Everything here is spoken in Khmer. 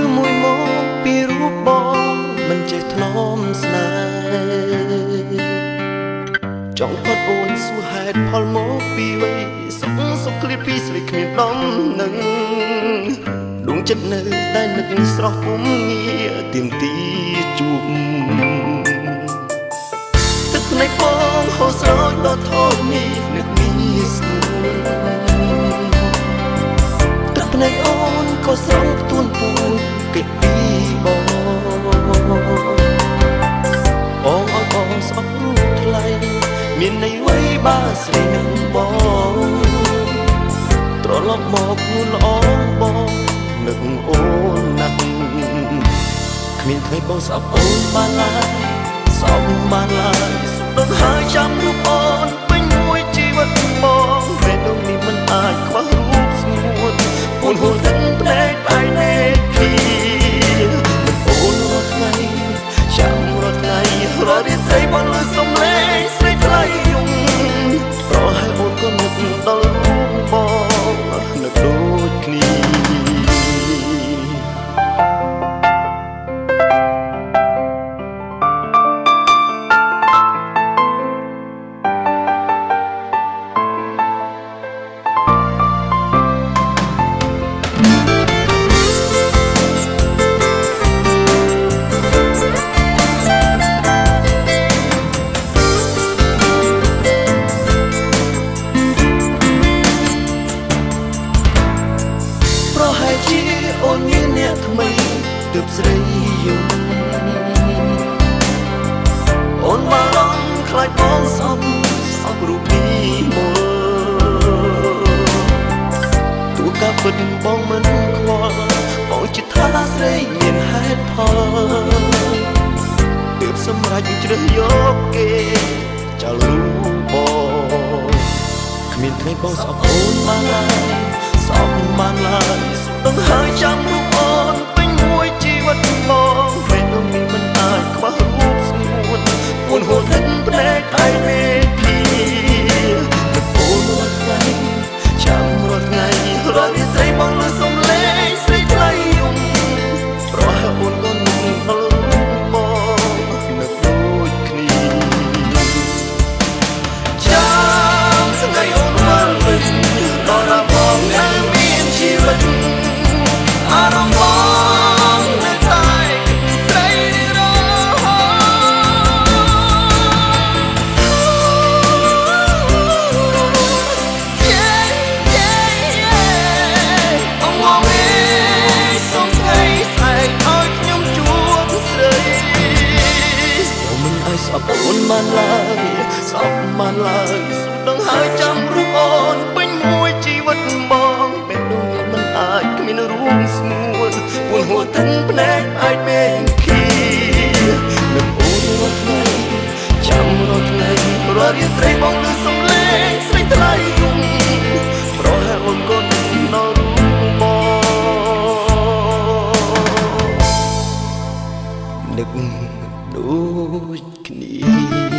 ឬមួយមកពីរូបបងមិនចេះថ្នមស្នេហ៍ចង់ផាត់អូនសួរហេតុផលមកពីវ័យសុខគ្លៀតពីស្រីគ្មានដំនឹងដួងចិត្តនៅតែនឹកស្រស់ពុំងារទៀមទីជួបទឹកភ្នែកបងហូរស្រោចដល់ធំនេះនឹកមានស្ងួនទឹកភ្នែកអូនក៏ស្រង់ទួនពួនគេពីបងឲ្យបងស្អប់រូបថ្លៃមានន័យអ្វីបើស្រីនឹងបងត្រឡប់មកខ្លួនល្អបងនឹកអូនណាស់គ្មានថ្ងៃបងស្អប់អូនបានឡើយស្អប់បានឡើយសុខដល់ហើយចាំរូបអូនពេញមួយជីវិតបងពេលនោះនេះមិនអាចខ្វះរូបស្ងួនអូនហួរទឹកភ្នែកឯនេពីអូនរាល់ថ្ងៃចាំរាល់ថ្ងៃរាល់រាត្រីបងលើសំឡេងស្រីថ្លៃយំប្រហែលអូនក៏នឹកដល់រូបបងនឹកដូចគ្នាអូនមានអ្នកថ្មីទើបស្រីយំអូនបារម្ភខ្លាចបងស្អប់រូបនេះមកទូកាពិតបងមិនខ្វល់បងចិត្តថាស្រីមានហេតុផលទើបសម្រេចជ្រើសយកគេចោលរូបបងគ្មានថ្ងៃបងស្អប់អូនបានឡើយស្អប់បានឡើយต้องหายចាំរូបអូនពេញមួយជីវិតបងពេលនោះនេះមិនអាចខ្វះរូបស្ងួនអូនហូរទឹកភ្នែកឯនេពីអូនរាល់ថ្ងៃចាំរាល់ថ្ងៃរាល់រាត្រីបងលើសំឡេងស្រីថ្លៃយំប្រហែលអូនក៏នឹកដល់រូបបងនឹកដូចគ្នាចាំថ្ងៃអូនវិលវិញដល់ដល់បងនៅមានជីវិតអារម្មណ៍បងនៅតែស្រីរហូតបងមកនេះសុំថ្ងៃស្អែកឲ្យខ្ញុំជួបស្រីបងមិនឲ្យស្អប់អូនបានឡើយស្អប់បានឡើយសុំដឹងហើយចាំរូបអូនពេញមួយជីវិតបងពេលនោះមិនអាចគ្មានរូបស្ងួនពួនហួរទឹកភ្នែកអាចមេឃីនឹកអូនរាល់ថ្ងៃចាំរាល់ថ្ងៃរាល់រាត្រីបងលើសំឡេងស្រីថ្លៃយំប្រហែលអូនក៏នឹកដល់រូបបងនឹកដូចគ្នា